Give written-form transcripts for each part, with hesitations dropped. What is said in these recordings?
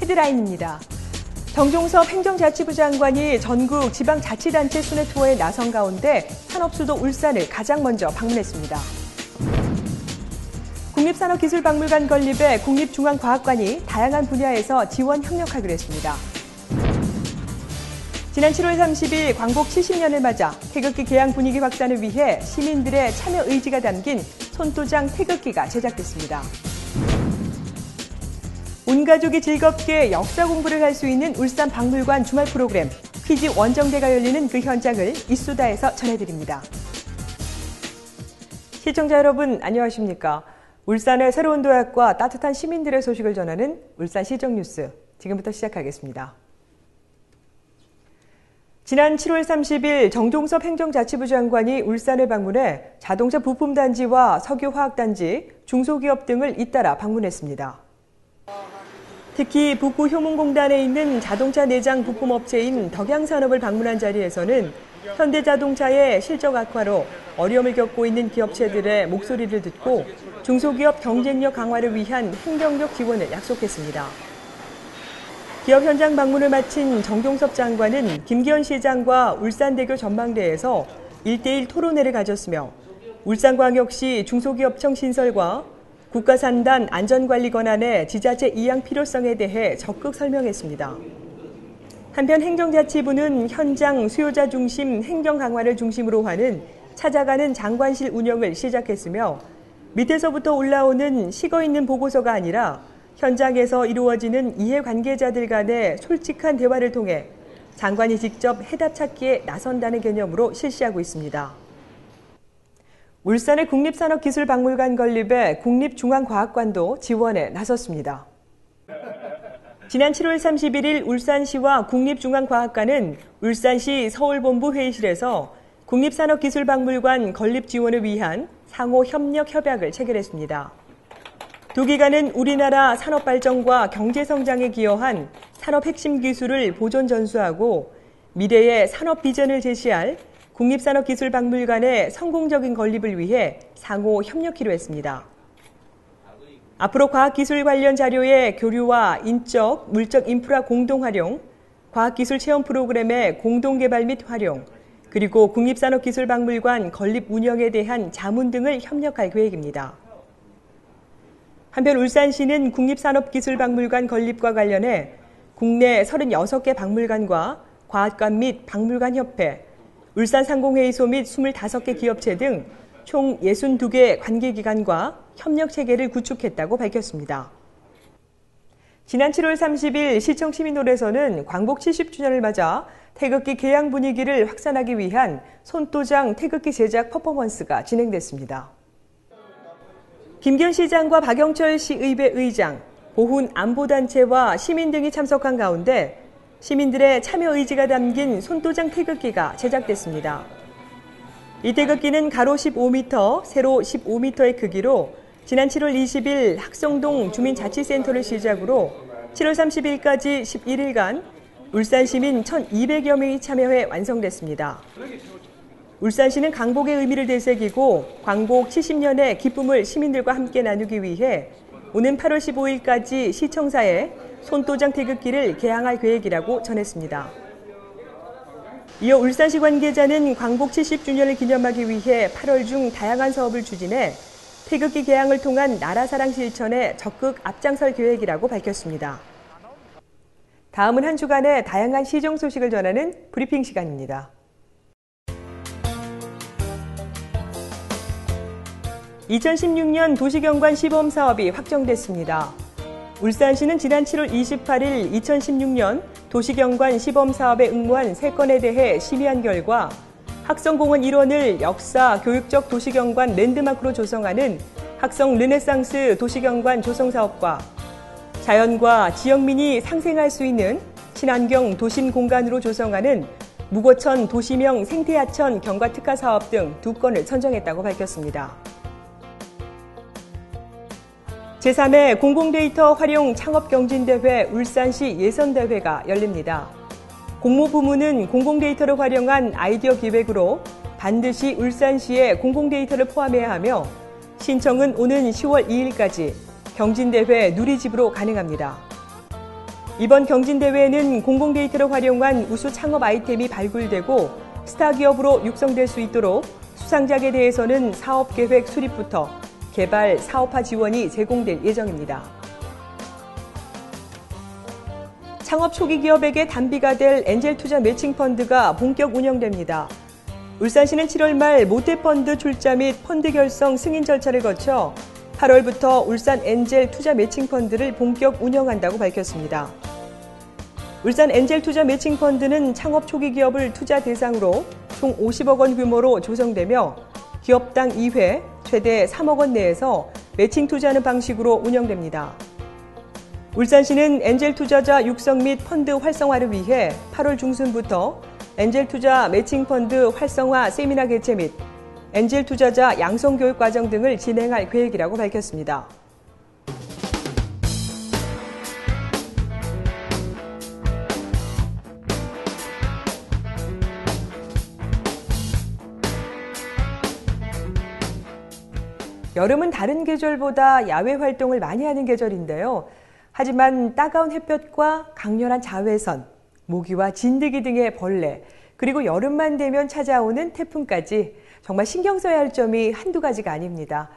헤드라인입니다. 정종섭 행정자치부 장관이 전국 지방자치단체 순회 투어에 나선 가운데 산업수도 울산을 가장 먼저 방문했습니다. 국립산업기술박물관 건립에 국립중앙과학관이 다양한 분야에서 지원 협력하기로 했습니다. 지난 7월 30일 광복 70년을 맞아 태극기 개양 분위기 확산을 위해 시민들의 참여 의지가 담긴 손도장 태극기가 제작됐습니다. 온 가족이 즐겁게 역사 공부를 할 수 있는 울산 박물관 주말 프로그램 퀴즈 원정대가 열리는 그 현장을 이수다에서 전해드립니다. 시청자 여러분 안녕하십니까? 울산의 새로운 도약과 따뜻한 시민들의 소식을 전하는 울산시정 뉴스 지금부터 시작하겠습니다. 지난 7월 30일 정종섭 행정자치부 장관이 울산을 방문해 자동차 부품단지와 석유화학단지, 중소기업 등을 잇따라 방문했습니다. 특히 북구효문공단에 있는 자동차 내장 부품업체인 덕양산업을 방문한 자리에서는 현대자동차의 실적 악화로 어려움을 겪고 있는 기업체들의 목소리를 듣고 중소기업 경쟁력 강화를 위한 행정력 지원을 약속했습니다. 기업 현장 방문을 마친 정종섭 장관은 김기현 시장과 울산대교 전망대에서 1대1 토론회를 가졌으며 울산광역시 중소기업청 신설과 국가산단 안전관리 권한의 지자체 이양 필요성에 대해 적극 설명했습니다. 한편 행정자치부는 현장 수요자 중심 행정 강화를 중심으로 하는 찾아가는 장관실 운영을 시작했으며 밑에서부터 올라오는 식어있는 보고서가 아니라 현장에서 이루어지는 이해관계자들 간의 솔직한 대화를 통해 장관이 직접 해답 찾기에 나선다는 개념으로 실시하고 있습니다. 울산의 국립산업기술박물관 건립에 국립중앙과학관도 지원에 나섰습니다. 지난 7월 31일 울산시와 국립중앙과학관은 울산시 서울본부 회의실에서 국립산업기술박물관 건립 지원을 위한 상호 협력 협약을 체결했습니다. 두 기관은 우리나라 산업 발전과 경제 성장에 기여한 산업 핵심 기술을 보존 전수하고 미래의 산업 비전을 제시할 국립산업기술박물관의 성공적인 건립을 위해 상호 협력키로 했습니다. 앞으로 과학기술 관련 자료의 교류와 인적, 물적 인프라 공동 활용, 과학기술 체험 프로그램의 공동 개발 및 활용, 그리고 국립산업기술박물관 건립 운영에 대한 자문 등을 협력할 계획입니다. 한편 울산시는 국립산업기술박물관 건립과 관련해 국내 36개 박물관과 과학관 및 박물관협회, 울산상공회의소 및 25개 기업체 등 총 62개 관계기관과 협력체계를 구축했다고 밝혔습니다. 지난 7월 30일 시청 시민홀에서는 광복 70주년을 맞아 태극기 개양 분위기를 확산하기 위한 손도장 태극기 제작 퍼포먼스가 진행됐습니다. 김기현 시장과 박영철 시의회 의장, 보훈 안보단체와 시민 등이 참석한 가운데 시민들의 참여 의지가 담긴 손도장 태극기가 제작됐습니다. 이 태극기는 가로 15m, 세로 15m의 크기로 지난 7월 20일 학성동 주민자치센터를 시작으로 7월 30일까지 11일간 울산 시민 1,200여 명이 참여해 완성됐습니다. 울산시는 강복의 의미를 되새기고 광복 70년의 기쁨을 시민들과 함께 나누기 위해 오는 8월 15일까지 시청사에 손도장 태극기를 개항할 계획이라고 전했습니다. 이어 울산시 관계자는 광복 70주년을 기념하기 위해 8월 중 다양한 사업을 추진해 태극기 개항을 통한 나라사랑 실천에 적극 앞장설 계획이라고 밝혔습니다. 다음은 한 주간의 다양한 시정 소식을 전하는 브리핑 시간입니다. (2016년) 도시경관 시범사업이 확정됐습니다. 울산시는 지난 7월 28일 2016년 도시경관 시범사업에 응모한 3건에 대해 심의한 결과 학성공원 일원을 역사, 교육적 도시경관 랜드마크로 조성하는 학성 르네상스 도시경관 조성사업과 자연과 지역민이 상생할 수 있는 친환경 도심 공간으로 조성하는 무거천 도시명 생태하천 경과특화 사업 등 2건을 선정했다고 밝혔습니다. 제3회 공공데이터 활용 창업경진대회 울산시 예선대회가 열립니다. 공모부문은 공공데이터를 활용한 아이디어 기획으로 반드시 울산시의 공공데이터를 포함해야 하며 신청은 오는 10월 2일까지 경진대회 누리집으로 가능합니다. 이번 경진대회에는 공공데이터를 활용한 우수 창업 아이템이 발굴되고 스타 기업으로 육성될 수 있도록 수상작에 대해서는 사업계획 수립부터 개발, 사업화 지원이 제공될 예정입니다. 창업 초기 기업에게 단비가 될 엔젤 투자 매칭 펀드가 본격 운영됩니다. 울산시는 7월 말 모태펀드 출자 및 펀드 결성 승인 절차를 거쳐 8월부터 울산 엔젤 투자 매칭 펀드를 본격 운영한다고 밝혔습니다. 울산 엔젤 투자 매칭 펀드는 창업 초기 기업을 투자 대상으로 총 50억 원 규모로 조성되며 기업당 2회, 최대 3억 원 내에서 매칭 투자하는 방식으로 운영됩니다. 울산시는 엔젤 투자자 육성 및 펀드 활성화를 위해 8월 중순부터 엔젤 투자 매칭 펀드 활성화 세미나 개최 및 엔젤 투자자 양성 교육 과정 등을 진행할 계획이라고 밝혔습니다. 여름은 다른 계절보다 야외 활동을 많이 하는 계절인데요. 하지만 따가운 햇볕과 강렬한 자외선, 모기와 진드기 등의 벌레, 그리고 여름만 되면 찾아오는 태풍까지 정말 신경 써야 할 점이 한두 가지가 아닙니다.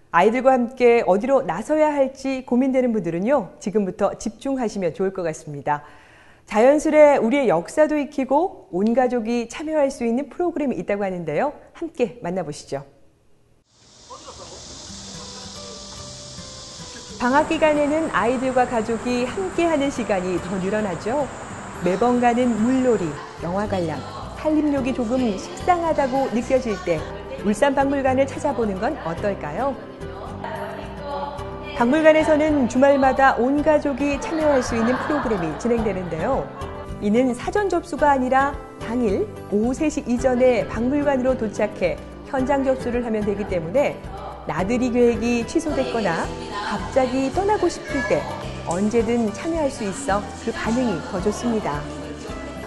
아이들과 함께 어디로 나서야 할지 고민되는 분들은요, 지금부터 집중하시면 좋을 것 같습니다. 자연스레 우리의 역사도 익히고 온 가족이 참여할 수 있는 프로그램이 있다고 하는데요. 함께 만나보시죠. 방학 기간에는 아이들과 가족이 함께하는 시간이 더 늘어나죠. 매번 가는 물놀이, 영화 관람, 산림욕이 조금 식상하다고 느껴질 때 울산박물관을 찾아보는 건 어떨까요? 박물관에서는 주말마다 온 가족이 참여할 수 있는 프로그램이 진행되는데요. 이는 사전 접수가 아니라 당일 오후 3시 이전에 박물관으로 도착해 현장 접수를 하면 되기 때문에 나들이 계획이 취소됐거나 갑자기 떠나고 싶을 때 언제든 참여할 수 있어 그 반응이 더 좋습니다.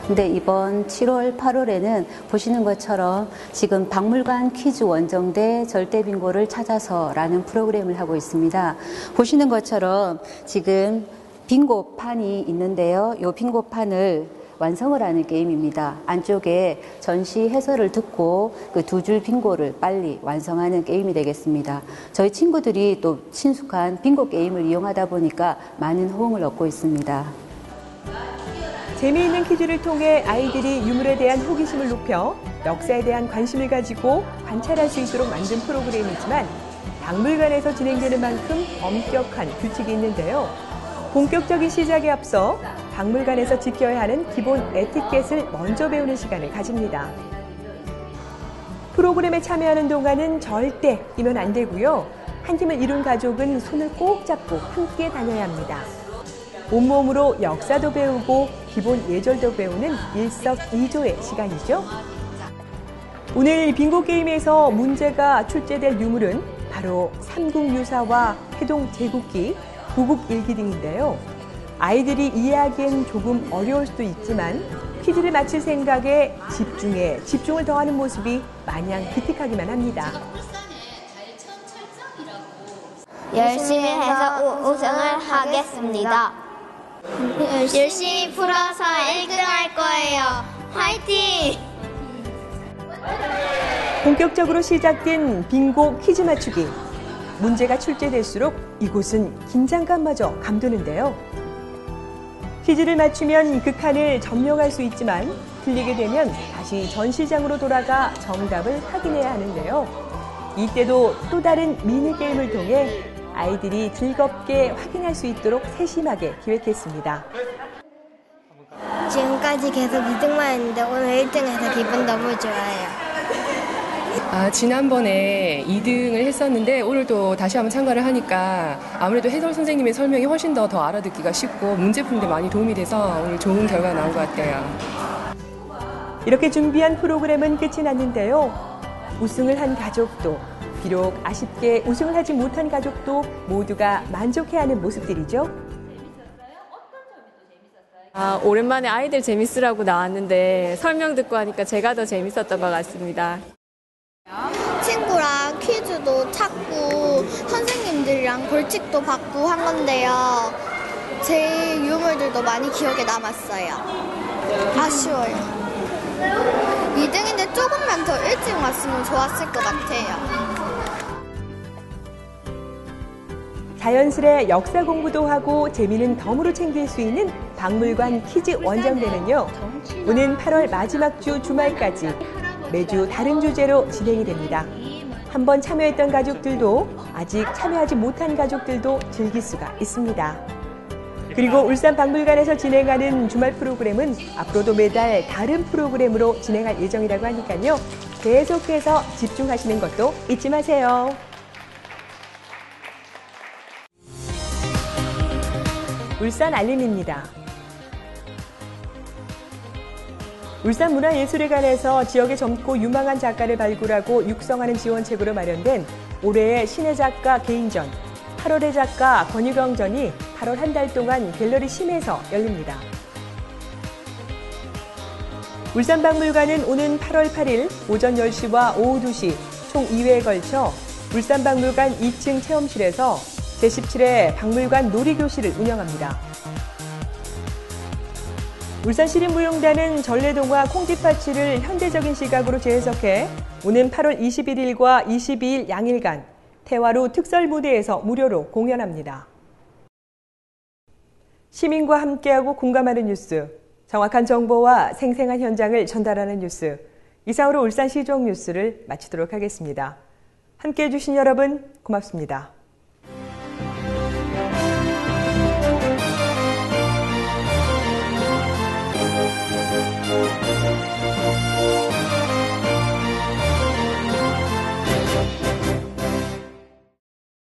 근데 이번 7월, 8월에는 보시는 것처럼 지금 박물관 퀴즈 원정대 절대 빙고를 찾아서라는 프로그램을 하고 있습니다. 보시는 것처럼 지금 빙고판이 있는데요. 이 빙고판을 완성을 하는 게임입니다. 안쪽에 전시 해설을 듣고 그 2줄 빙고를 빨리 완성하는 게임이 되겠습니다. 저희 친구들이 또 친숙한 빙고 게임을 이용하다 보니까 많은 호응을 얻고 있습니다. 재미있는 퀴즈를 통해 아이들이 유물에 대한 호기심을 높여 역사에 대한 관심을 가지고 관찰할 수 있도록 만든 프로그램이지만 박물관에서 진행되는 만큼 엄격한 규칙이 있는데요. 본격적인 시작에 앞서 박물관에서 지켜야 하는 기본 에티켓을 먼저 배우는 시간을 가집니다. 프로그램에 참여하는 동안은 절대 끼면 안 되고요. 한 팀을 이룬 가족은 손을 꼭 잡고 함께 다녀야 합니다. 온몸으로 역사도 배우고 기본 예절도 배우는 일석이조의 시간이죠. 오늘 빙고 게임에서 문제가 출제될 유물은 바로 삼국유사와 해동 제국기, 구국일기 등인데요. 아이들이 이해하기엔 조금 어려울 수도 있지만 퀴즈를 맞힐 생각에 집중에 집중을 더하는 모습이 마냥 기특하기만 합니다. 열심히 해서 우승을 하겠습니다. 열심히 풀어서 1등 할 거예요. 화이팅! 본격적으로 시작된 빙고 퀴즈 맞추기. 문제가 출제될수록 이곳은 긴장감마저 감도는데요. 퀴즈를 맞추면 그 칸을 점령할 수 있지만 틀리게 되면 다시 전시장으로 돌아가 정답을 확인해야 하는데요. 이때도 또 다른 미니게임을 통해 아이들이 즐겁게 확인할 수 있도록 세심하게 기획했습니다. 지금까지 계속 2등만 했는데 오늘 1등해서 기분 너무 좋아요. 지난번에 2등을 했었는데 오늘도 다시 한번 참가를 하니까 아무래도 해설 선생님의 설명이 훨씬 더 알아듣기가 쉽고 문제 푸는 데 많이 도움이 돼서 오늘 좋은 결과가 나온 것 같아요. 이렇게 준비한 프로그램은 끝이 났는데요. 우승을 한 가족도 비록 아쉽게 우승을 하지 못한 가족도 모두가 만족해하는 모습들이죠. 오랜만에 아이들 재밌으라고 나왔는데 설명 듣고 하니까 제가 더 재밌었던 것 같습니다. 친구랑 퀴즈도 찾고 선생님들이랑 벌칙도 받고 한 건데요. 제 유물들도 많이 기억에 남았어요. 아쉬워요. 2등인데 조금만 더 일찍 왔으면 좋았을 것 같아요. 자연스레 역사 공부도 하고 재미는 덤으로 챙길 수 있는 박물관 퀴즈 원정대는요. 오는 8월 마지막 주 주말까지 매주 다른 주제로 진행이 됩니다. 한번 참여했던 가족들도 아직 참여하지 못한 가족들도 즐길 수가 있습니다. 그리고 울산박물관에서 진행하는 주말 프로그램은 앞으로도 매달 다른 프로그램으로 진행할 예정이라고 하니까요. 계속해서 집중하시는 것도 잊지 마세요. 울산 알림입니다. 울산문화예술회관에서 지역의 젊고 유망한 작가를 발굴하고 육성하는 지원책으로 마련된 올해의 신의 작가 개인전, 8월의 작가 권유경전이 8월 한 달 동안 갤러리 심에서 열립니다. 울산박물관은 오는 8월 8일 오전 10시와 오후 2시 총 2회에 걸쳐 울산박물관 2층 체험실에서 제17회 박물관 놀이교실을 운영합니다. 울산시립무용단은 전래동화 콩쥐파치를 현대적인 시각으로 재해석해 오는 8월 21일과 22일 양일간 태화루 특설무대에서 무료로 공연합니다. 시민과 함께하고 공감하는 뉴스, 정확한 정보와 생생한 현장을 전달하는 뉴스, 이상으로 울산시종 뉴스를 마치도록 하겠습니다. 함께해 주신 여러분 고맙습니다.